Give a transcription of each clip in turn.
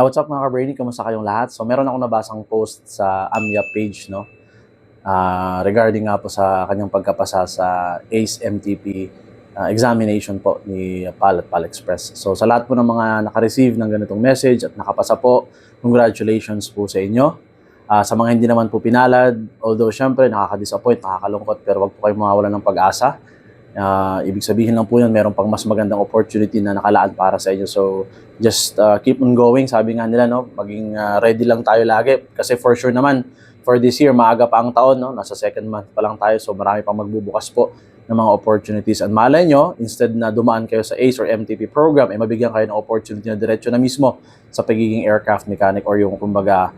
What's up mga ka-brainy? Kamusta kayong lahat? So meron akong nabasang post sa AMYA page, no? Regarding nga po sa kanyang pagkapasa sa ACE MTP examination po ni PAL at PAL Express. So sa lahat po ng mga naka-receive ng ganitong message at nakapasa po, congratulations po sa inyo. Sa mga hindi naman po pinalad, although syempre nakaka-disappoint, nakakalungkot, pero wag po kayong mawawalan ng pag-asa. Ibig sabihin lang po yun, meron pang mas magandang opportunity na nakalaan para sa inyo. So, just keep on going. Sabi nga nila, no, maging ready lang tayo lagi. Kasi for sure naman, for this year, maaga pa ang taon, no, nasa second month pa lang tayo. So, marami pang magbubukas po ng mga opportunities. At malay nyo, instead na dumaan kayo sa ACE or MTP program, mabigyan kayo ng opportunity na diretso na mismo sa pagiging aircraft mechanic or yung, kumbaga,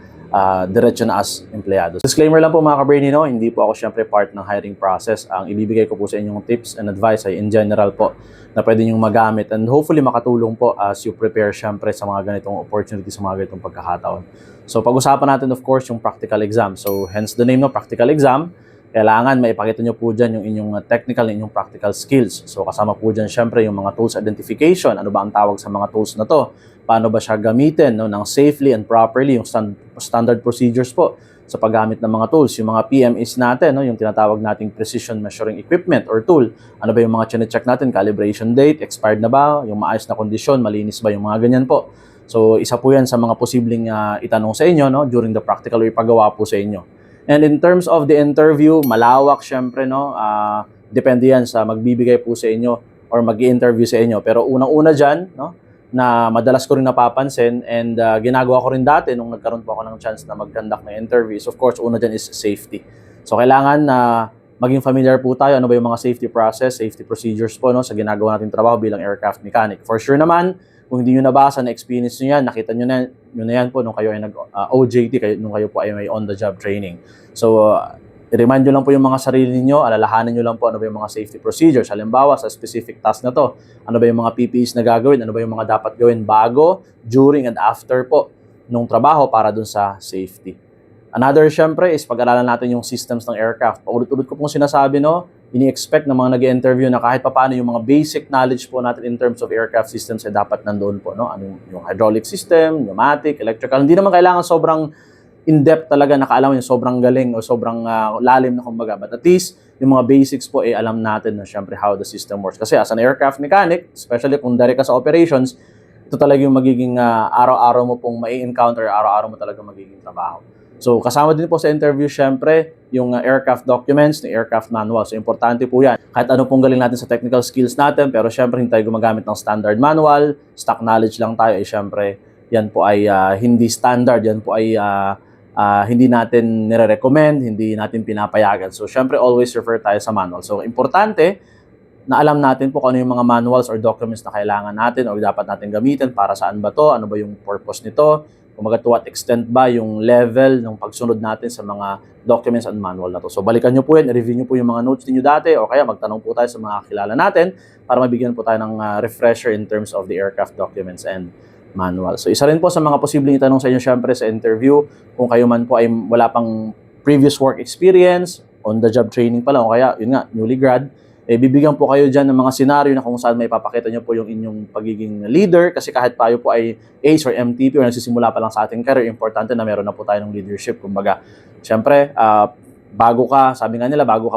diretso na as empleyado. Disclaimer lang po mga ka-brainy, no? Hindi po ako syempre part ng hiring process. Ang ibibigay ko po sa inyong tips and advice ay in general po na pwede nyong magamit and hopefully makatulong po as you prepare syempre sa mga ganitong opportunities, sa mga ganitong pagkakataon. So pag-usapan natin of course yung practical exam. So hence the name, no, practical exam. Kailangan maipakita nyo po dyan yung inyong technical and inyong practical skills. So kasama po dyan syempre yung mga tools identification. Ano ba ang tawag sa mga tools na to? Paano ba siya gamitin, no, ng safely and properly, yung standard procedures po sa paggamit ng mga tools. Yung mga PMEs natin, no, yung tinatawag nating precision measuring equipment or tool. Ano ba yung mga chine-check natin? Calibration date, expired na ba? Yung maayos na kondisyon, malinis ba? Yung mga ganyan po. So isa po yan sa mga posibleng itanong sa inyo, no, during the practical or ipagawa po sa inyo. And in terms of the interview, malawak syempre, no, depende yan sa magbibigay po sa inyo or mag-i-interview sa inyo. Pero unang-una dyan, no, na madalas ko rin napapansin and ginagawa ko rin dati nung nagkaroon po ako ng chance na mag-conduct ng interviews. Of course, una dyan is safety. So kailangan na maging familiar po tayo ano ba yung mga safety process, safety procedures po, no, sa ginagawa nating trabaho bilang aircraft mechanic. For sure naman, kung hindi nyo nabasa, na-experience nyo yan, nakita nyo na yan po nung kayo ay nung kayo po ay may on-the-job training. So, i-remind nyo lang po yung mga sarili niyo, alalahanin nyo lang po ano ba yung mga safety procedures. Halimbawa, sa specific task na to, ano ba yung mga PPEs na gagawin, ano ba yung mga dapat gawin bago, during, and after po nung trabaho para dun sa safety. Another, syempre, is pag-aralan natin yung systems ng aircraft. Paulit-ulit ko pong sinasabi, no, ini-expect ng mga nag-interview na kahit papaano yung mga basic knowledge po natin in terms of aircraft systems ay dapat nandoon po, no? Ano yung hydraulic system, pneumatic, electrical. Hindi naman kailangan sobrang in-depth talaga nakaalam yung sobrang galing o sobrang lalim na kumbaga. But at least, yung mga basics po ay alam natin na syempre how the system works. Kasi as an aircraft mechanic, especially kung direct ka sa operations, ito talaga yung magiging araw-araw mo pong mai-encounter, araw-araw mo talaga magiging trabaho. So, kasama din po sa interview, syempre, yung aircraft documents, yung aircraft manual. So, importante po yan. Kahit ano pong galing natin sa technical skills natin, pero syempre, hindi tayo gumagamit ng standard manual, stock knowledge lang tayo, syempre, yan po ay hindi standard, yan po ay hindi natin nire-recommend, hindi natin pinapayagan. So, syempre, always refer tayo sa manual. So, importante na alam natin po kung ano yung mga manuals or documents na kailangan natin o dapat natin gamitin, para saan ba to, ano ba yung purpose nito, kumaga to what extent ba yung level ng pagsunod natin sa mga documents and manual na to. So balikan nyo po yan, review nyo po yung mga notes niyo dati o kaya magtanong po tayo sa mga kilala natin para mabigyan po tayo ng refresher in terms of the aircraft documents and manual. So isa rin po sa mga posibleng itanong sa inyo syempre sa interview, kung kayo man po ay wala pang previous work experience, on the job training pa lang o kaya yun nga, newly grad, bibigyan po kayo dyan ng mga senaryo na kung saan may papakita nyo po yung inyong pagiging leader kasi kahit tayo po ay ACE or MTP or nagsisimula pa lang sa ating career, importante na meron na po tayo ng leadership. Kumbaga, syempre, bago ka, sabi nga nila, bago ka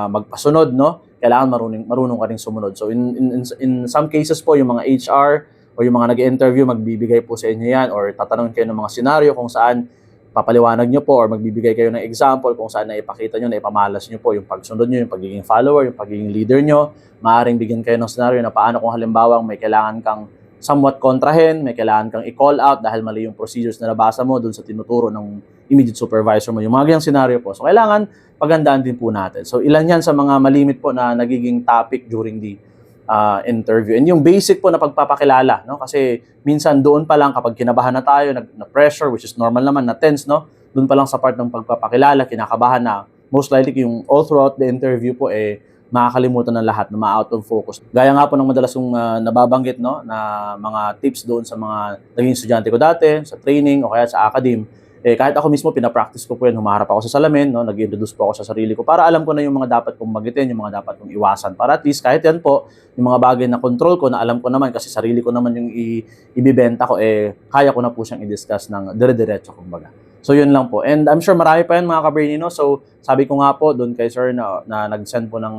magpasunod, no, kailangan marunong ka rin sumunod. So, in some cases po, yung mga HR o yung mga nag-interview, magbibigay po sa inyo yan or tatanungin kayo ng mga senaryo kung saan papaliwanag nyo po or magbibigay kayo ng example kung saan naipakita nyo, naipamalas nyo po yung pagsunod nyo, yung pagiging follower, yung pagiging leader nyo. Maaaring bigyan kayo ng scenario na paano kung halimbawa may kailangan kang somewhat kontrahin, may kailangan kang i-call out dahil mali yung procedures na nabasa mo dun sa tinuturo ng immediate supervisor mo. Yung mga ganyang scenario po. So, kailangan pagandaan din po natin. So, ilan yan sa mga malimit po na nagiging topic during the interview. And yung basic po na pagpapakilala, no? Kasi minsan doon pa lang kapag kinabahan na tayo, na-pressure, which is normal naman, na tense, no? Doon pa lang sa part ng pagpapakilala, kinakabahan na most likely yung all throughout the interview po makakalimutan ng lahat, na ma-out of focus. Gaya nga po ng madalas yung nababanggit, no, na mga tips doon sa mga naging estudyante ko dati, sa training o kaya sa academe, Kahit ako mismo, pinapractice ko po yan, humaharap ako sa salamin, no? Nag-introduce po ako sa sarili ko para alam ko na yung mga dapat kong magitin, yung mga dapat kong iwasan. Para at least, kahit yan po, yung mga bagay na control ko, na alam ko naman, kasi sarili ko naman yung ibibenta ko, kaya ko na po siyang i-discuss ng dire-diretso, kumbaga. So, yun lang po. And I'm sure marami pa yan, mga ka-Bernie, no? So, sabi ko nga po, doon kay sir, na nag-send po ng,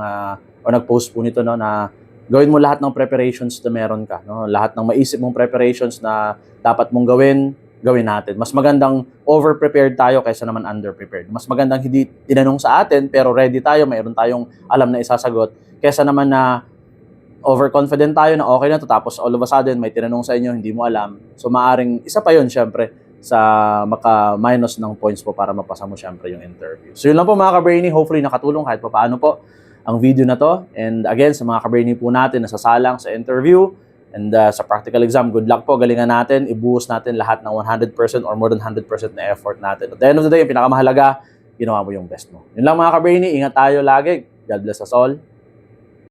o nag-post po nito, no, na gawin mo lahat ng preparations na meron ka, no? Lahat ng maisip mong preparations na dapat mong gawin natin. Mas magandang over-prepared tayo kaysa naman under-prepared. Mas magandang hindi tinanong sa atin, pero ready tayo, mayroon tayong alam na isasagot, kaysa naman na overconfident tayo na okay na to, tapos all of a sudden may tinanong sa inyo, hindi mo alam. So maaring isa pa yun, syempre, sa maka-minus ng points po para mapasa mo syempre yung interview. So yun lang po mga ka-Brainy, hopefully nakatulong kahit pa paano po ang video na to. And again, sa mga ka-Brainy po natin na sasalang sa interview and sa practical exam, good luck po, galingan natin, ibuhos natin lahat ng 100% or more than 100% na effort natin. At the end of the day, yung pinakamahalaga, ginawa mo yung best mo. Yun lang mga ka-Brainy, ingat tayo lagi. God bless us all.